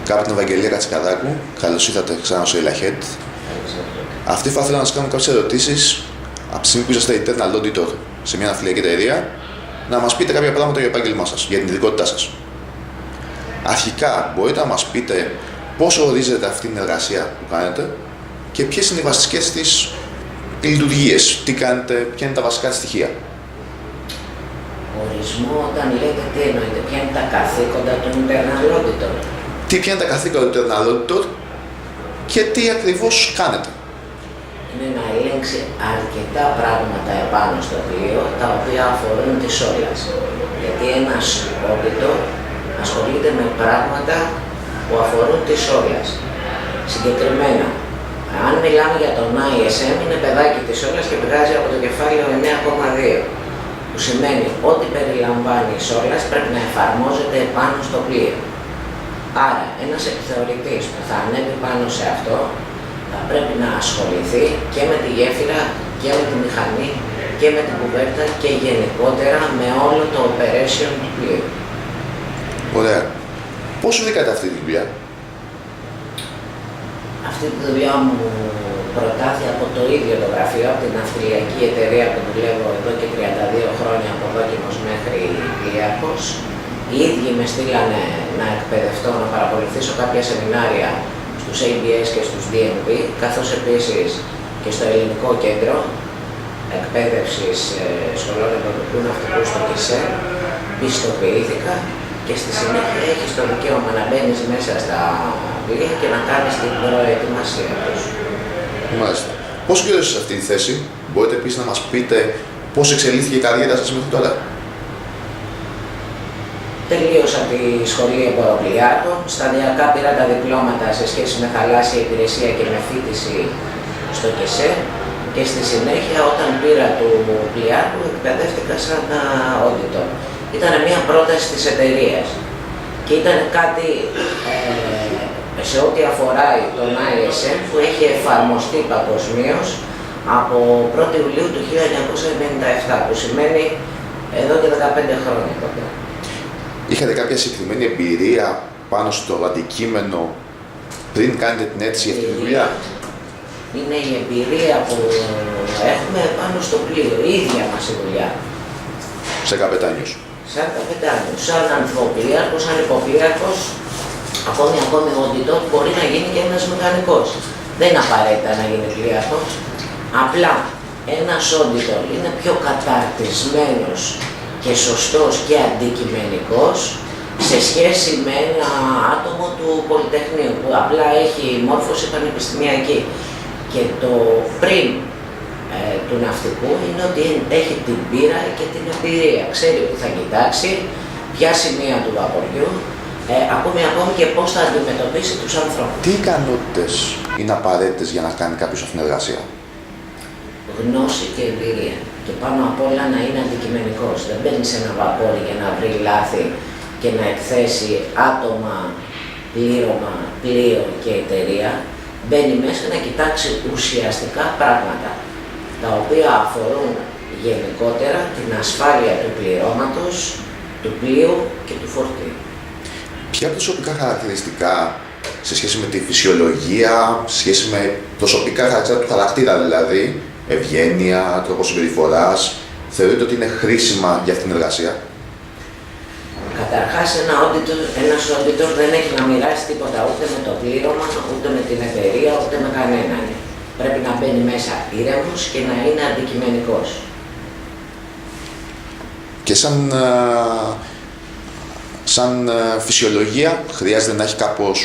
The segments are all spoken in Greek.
Κάπτεν Ευαγγελία Κατσικαδάκου, καλώς ήρθατε ξανά στο Elahead. Αυτή θα ήθελα να σας κάνω κάποιες ερωτήσεις από τη στιγμή που είσαστε Eternal Auditor σε μια αναφιλιακή εταιρεία, να μας πείτε κάποια πράγματα για το επάγγελμά σας, για την ειδικότητά σας. Αρχικά, μπορείτε να μας πείτε πώς ορίζετε αυτή την εργασία που κάνετε και ποιες είναι οι βασικές της λειτουργίες, τι κάνετε, ποια είναι τα βασικά στοιχεία. Ορισμό, όταν λέτε τι εννοείτε, ποια είναι τα καθήκοντα του Eternal Auditor. Ποια είναι τα καθήκοντα του Eternal Auditor και τι ακριβώς κάνετε. Είναι να ελέγξει αρκετά πράγματα επάνω στο πλοίο, τα οποία αφορούν τη σόλας. Γιατί ένας auditor ασχολείται με πράγματα που αφορούν τη σόλας. Συγκεκριμένα, αν μιλάμε για τον ISM, είναι παιδάκι της σόλας και πηγάζει από το κεφάλαιο 9,2. Που σημαίνει ότι περιλαμβάνει η σόλας πρέπει να εφαρμόζεται πάνω στο πλοίο. Άρα, ένας επιθεωρητής που θα ανέβει πάνω σε αυτό θα πρέπει να ασχοληθεί και με τη γέφυρα και με τη μηχανή και με την κουβέρτα και γενικότερα με όλο το operation του πλοίου. Ωραία. Πώς βρήκατε αυτή τη δουλειά? Αυτή τη δουλειά μου προτάθη από το ίδιο το γραφείο, από την ναυτιλιακή εταιρεία που δουλεύω εδώ και 32 χρόνια από δόκιμος μέχρι πλοίαρχος. Οι ίδιοι με στείλανε να εκπαιδευτώ, να παρακολουθήσω κάποια σεμινάρια στους ABS και στους DMP, καθώς επίσης και στο Ελληνικό Κέντρο Εκπαίδευσης Σχολών Ευρωπαϊκού Ναυτικού στο ΚΙΣΕ. Πιστοποιήθηκα και στη συνέχεια έχεις το δικαίωμα να μπαίνεις μέσα στα πλοία και να κάνεις την προετοιμασία τους. Μάλιστα. Πώς βγήκατε σε αυτή τη θέση, μπορείτε επίσης να μας πείτε πώς εξελίχθηκε η καριέρα σας μέχρι τώρα? Τελείωσα τη σχολή εμποροπλιάρχων, σταδιακά πήρα τα διπλώματα σε σχέση με θαλάσσια υπηρεσία και με φοιτηση στο ΚΕΣΕ και στη συνέχεια όταν πήρα του πλοιάρχου εκπαιδεύτηκα σαν auditor. Ήταν μια πρόταση της εταιρείας και ήταν κάτι σε ό,τι αφορά τον ISM που έχει εφαρμοστεί παγκοσμίως από 1η Ιουλίου του 1997, που σημαίνει εδώ και 15 χρόνια τότε. Είχατε κάποια συγκεκριμένη εμπειρία πάνω στο αντικείμενο πριν κάνετε την αίτηση για αυτή τη δουλειά? Είναι η εμπειρία που έχουμε πάνω στο πλοίο, η ίδια μας η δουλειά. Σαν καπετάνιος. Σαν καπετάνιος, σαν ανθοπλοίαρχος, σαν υποπλοίαρχος, ακόμη auditor μπορεί να γίνει και ένας μηχανικός. Δεν είναι απαραίτητα να γίνει πλοίαρχος. Απλά ένας auditor είναι πιο καταρτισμένος και σωστός και αντικειμενικός σε σχέση με ένα άτομο του Πολυτεχνείου που απλά έχει μόρφωση πανεπιστημιακή. Και το πριν του ναυτικού είναι ότι έχει την πείρα και την εμπειρία. Ξέρει που θα κοιτάξει, ποια σημεία του βαποριού, ακόμη και πώς θα αντιμετωπίσει τους ανθρώπους. Τι ικανότητες είναι απαραίτητες για να κάνει κάποιος αυτήν την εργασία? Γνώση και εμπειρία. Και πάνω απ' όλα να είναι αντικειμενικός. Δεν μπαίνει σε ένα βαπόρι για να βρει λάθη και να εκθέσει άτομα, πλήρωμα, πλοίο και εταιρεία. Μπαίνει μέσα να κοιτάξει ουσιαστικά πράγματα, τα οποία αφορούν γενικότερα την ασφάλεια του πληρώματος, του πλοίου και του φορτίου. Ποια προσωπικά χαρακτηριστικά σε σχέση με τη φυσιολογία, σε σχέση με προσωπικά χαρακτηριστικά του χαρακτήρα δηλαδή, ευγένεια, τρόπο συμπεριφοράς, θεωρείτε ότι είναι χρήσιμα για αυτήν την εργασία? Καταρχάς, ένας auditor δεν έχει να μοιράσει τίποτα ούτε με το πλήρωμα, ούτε με την εταιρεία, ούτε με κανέναν. Πρέπει να μπαίνει μέσα ήρεμος και να είναι αντικειμενικός. Και σαν φυσιολογία χρειάζεται να έχει κάπως,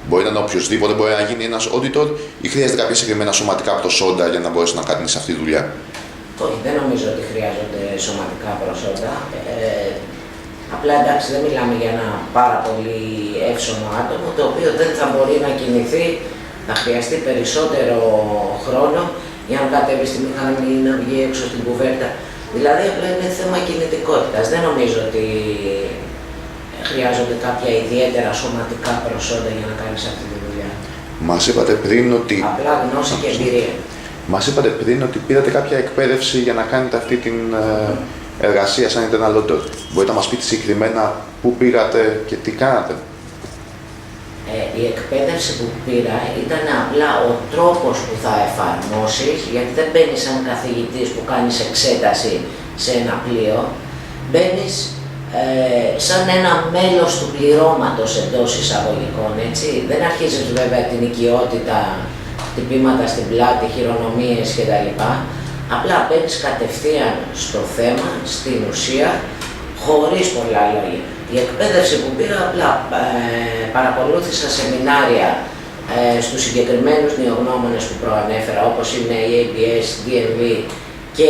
μπορεί να είναι οποιοσδήποτε, μπορεί να γίνει ένας auditor ή χρειάζεται κάποια συγκεκριμένα σωματικά προσόντα για να μπορέσει να κάνει σε αυτή τη δουλειά? Όχι, δεν νομίζω ότι χρειάζονται σωματικά προσόντα. Απλά εντάξει, δεν μιλάμε για ένα πάρα πολύ εύσωμο άτομο, το οποίο δεν θα μπορεί να κινηθεί, θα χρειαστεί περισσότερο χρόνο για να κατέβει στη μηχανή ή να βγει έξω στην κουβέρτα. Δηλαδή, απλά είναι θέμα κινητικότητας. Δεν νομίζω ότι χρειάζονται κάποια ιδιαίτερα σωματικά προσόντα για να κάνεις αυτή τη δουλειά. Μας είπατε πριν ότι... Απλά γνώση και εμπειρία. Μας είπατε πριν ότι πήρατε κάποια εκπαίδευση για να κάνετε αυτή την εργασία σαν Eternal Auditor. Μπορείτε να μας πείτε συγκεκριμένα πού πήγατε και τι κάνατε? η εκπαίδευση που πήρα ήταν απλά ο τρόπος που θα εφαρμόσεις, γιατί δεν μπαίνεις σαν καθηγητής που κάνεις εξέταση σε ένα πλοίο, μπαίνεις σαν ένα μέλος του πληρώματος εντός εισαγωγικών, έτσι. Δεν αρχίζεις βέβαια την οικειότητα, χτυπήματα στην πλάτη, χειρονομίες κτλ. Απλά μπαίνεις κατευθείαν στο θέμα, στην ουσία, χωρίς πολλά λόγια. Η εκπαίδευση που πήρα, απλά παρακολούθησα σεμινάρια στους συγκεκριμένους νεογνώμονες που προανέφερα, όπως είναι η ABS, DNV και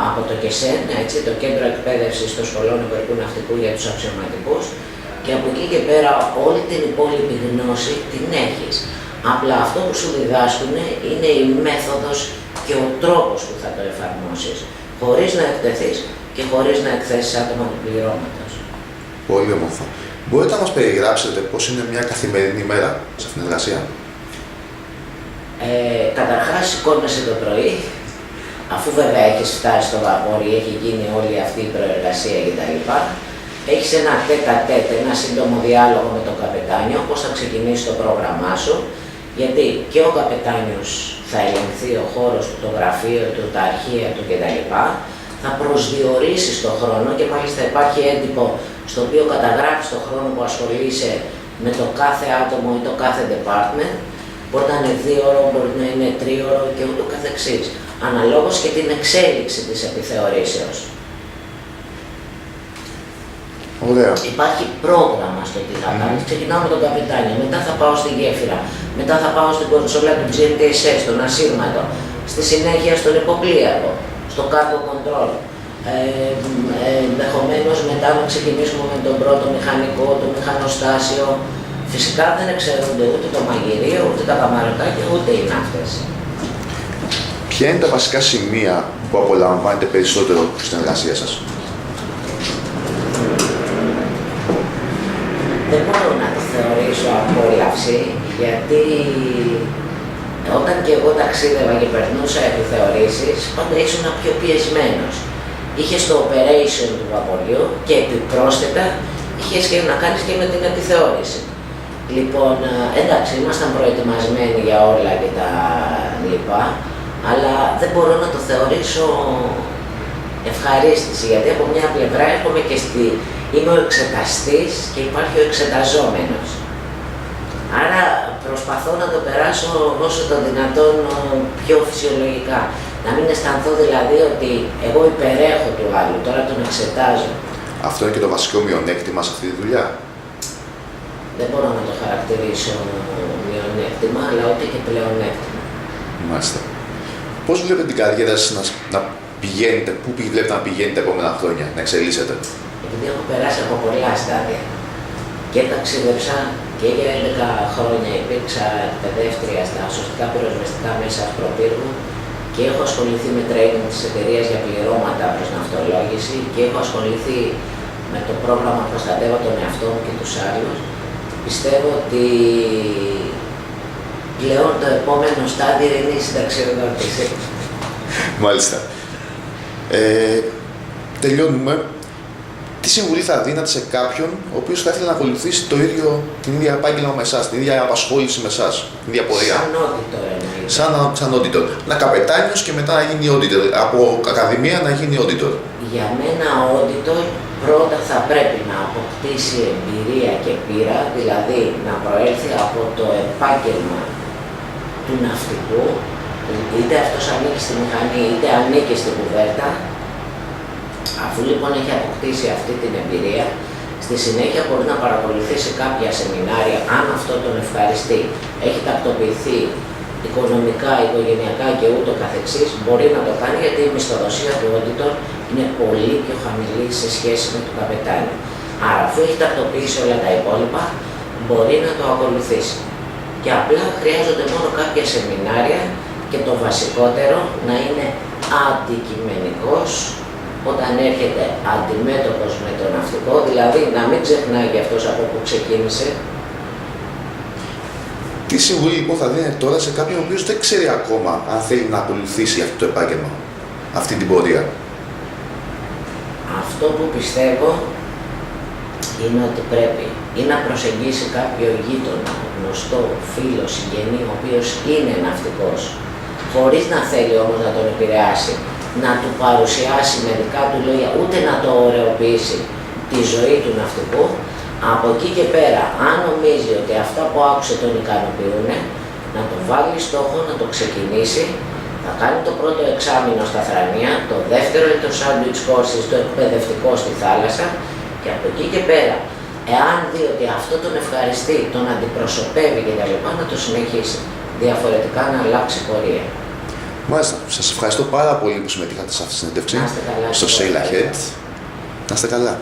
από το ΚΕΣΕΝ, έτσι, το Κέντρο Εκπαίδευσης των Σχολών Υπουργικού Ναυτικού για τους Αξιωματικούς, και από εκεί και πέρα όλη την υπόλοιπη γνώση την έχεις. Απλά αυτό που σου διδάσκουν είναι η μέθοδος και ο τρόπος που θα το εφαρμόσεις, χωρίς να εκτεθείς και χωρίς να εκθέσεις άτομα του πληρώματος. Πολύ όμορφα. Μπορείτε να μας περιγράψετε πώς είναι μια καθημερινή μέρα σε αυτήν την εργασία? Καταρχάς, σηκώνεσαι το πρωί, αφού βέβαια έχεις φτάσει στο βαπόρι, έχει γίνει όλη αυτή η προεργασία κτλ. Έχεις ένα τέτα-τέτ, ένα σύντομο διάλογο με τον καπετάνιο, πώς θα ξεκινήσει το πρόγραμμά σου, γιατί και ο καπετάνιος θα ελεγχθεί ο χώρος του, το γραφείο του, τα αρχεία του κτλ. Θα προσδιορίσεις το χρόνο και μάλιστα υπάρχει έντυπο στο οποίο καταγράφεις το χρόνο που ασχολείσαι με το κάθε άτομο ή το κάθε department. Μπορεί να είναι 2 ώρο, μπορεί να είναι 3 ώρο και ούτω καθεξής. Αναλόγως και την εξέλιξη της επιθεωρήσεως. Ωραία. Υπάρχει πρόγραμμα στο τι θα κάνεις. Ξεκινάω με τον καπετάνιο, μετά θα πάω στη γέφυρα, μετά θα πάω στην κονσόλα του GMTSS, στον ασύρματο, στη συνέχεια στον υποπλοίαρχο, στο cargo control. Ενδεχομένως μετά να ξεκινήσουμε με τον πρώτο μηχανικό, το μηχανοστάσιο. Φυσικά δεν εξαιρούνται ούτε το μαγειρίο, ούτε τα καμαρωτάκια, ούτε οι ναύτες. Ποια είναι τα βασικά σημεία που απολαμβάνετε περισσότερο στην εργασία σας? Δεν μπορώ να το θεωρήσω απόλαυση, γιατί όταν και εγώ ταξίδευα και περνούσα επιθεωρήσεις, πάντα ήσουν πιο πιεσμένος. Είχες το operation του βαποριού και επιπρόσθετα είχες και να κάνεις και με την επιθεώρηση. Λοιπόν, εντάξει, ήμασταν προετοιμασμένοι για όλα και τα λοιπά, αλλά δεν μπορώ να το θεωρήσω ευχαρίστηση, γιατί από μια πλευρά έρχομαι και είμαι ο εξεταστής και υπάρχει ο εξεταζόμενος. Άρα προσπαθώ να το περάσω όσο το δυνατόν πιο φυσιολογικά. Να μην αισθανθώ δηλαδή ότι εγώ υπερέχω του άλλου, τώρα τον εξετάζω. Αυτό είναι και το βασικό μειονέκτημα σε αυτή τη δουλειά? Δεν μπορώ να το χαρακτηρίσω μειονέκτημα, αλλά ούτε και πλεονέκτημα. Μάλιστα. Πώς βλέπετε την καριέρα σας να πηγαίνετε, πού βλέπετε να πηγαίνετε τα επόμενα χρόνια, να εξελίσσετε? Επειδή έχω περάσει από πολλά στάδια και ταξίδεψα και για 11 χρόνια υπήρξα εκπαιδεύτρια στα σωστικά πυροσβεστικά μέσα ασπροπύργου και έχω ασχοληθεί με training της εταιρείας για πληρώματα προς ναυτολόγηση και έχω ασχοληθεί με το πρόγραμμα Προστατεύω τον εαυτό μου και τους άλλους. Πιστεύω ότι πλέον το επόμενο στάδιο είναι η συνταξιοδότηση. Μάλιστα. Τελειώνουμε. Τι συμβουλή θα δίνατε σε κάποιον ο οποίος θα ήθελε να ακολουθήσει την ίδια επάγγελμα με εσάς, την ίδια απασχόληση με εσάς, την ίδια πορεία? Σαν auditor εννοείται. Σαν auditor. Να καπετάνιος και μετά να γίνει auditor. Από ακαδημία να γίνει auditor. Για μένα ο auditor πρώτα θα πρέπει να αποκτήσει εμπειρία και πείρα, δηλαδή να προέλθει από το επάγγελμα του ναυτικού, είτε αυτός ανήκει στη μηχανή είτε ανήκει στην κουβέρτα. Αφού λοιπόν έχει αποκτήσει αυτή την εμπειρία, στη συνέχεια μπορεί να παρακολουθήσει κάποια σεμινάρια, αν αυτό τον ευχαριστεί, έχει τακτοποιηθεί οικονομικά, οικογενειακά και ούτω καθεξής, μπορεί να το κάνει, γιατί η μισθοδοσία του auditor είναι πολύ πιο χαμηλή σε σχέση με του καπετάνιου. Άρα, αφού έχει τακτοποιήσει όλα τα υπόλοιπα, μπορεί να το ακολουθήσει. Και απλά χρειάζονται μόνο κάποια σεμινάρια και το βασικότερο να είναι αντικειμενικός όταν έρχεται αντιμέτωπος με το ναυτικό, δηλαδή να μην ξεχνάει και αυτός από που ξεκίνησε. Τι συμβουλή λοιπόν θα δίνετε τώρα σε κάποιον ο οποίος δεν ξέρει ακόμα αν θέλει να ακολουθήσει αυτό το επάγγελμα, αυτή την πορεία? Αυτό που πιστεύω είναι ότι πρέπει ή να προσεγγίσει κάποιο γείτονα, γνωστό, φίλο, συγγενή, ο οποίος είναι ναυτικός, χωρίς να θέλει όμως να τον επηρεάσει, να του παρουσιάσει με δικά του λόγια, ούτε να το ωρεοποιήσει τη ζωή του ναυτικού, από εκεί και πέρα, αν νομίζει ότι αυτά που άκουσε τον ικανοποιούν, να το βάλει στόχο, να το ξεκινήσει, θα κάνει το πρώτο εξάμηνο στα Θρανία, το δεύτερο είναι το sandwich courses, το εκπαιδευτικό στη θάλασσα, και από εκεί και πέρα, εάν δει ότι αυτό τον ευχαριστεί, τον αντιπροσωπεύει κτλ., να το συνεχίσει. Διαφορετικά να αλλάξει πορεία. Μάλιστα. Σας ευχαριστώ πάρα πολύ που συμμετείχατε σε αυτή τη συνέντευξη. Να είστε καλά. Στο Sail Ahead. Να είστε καλά.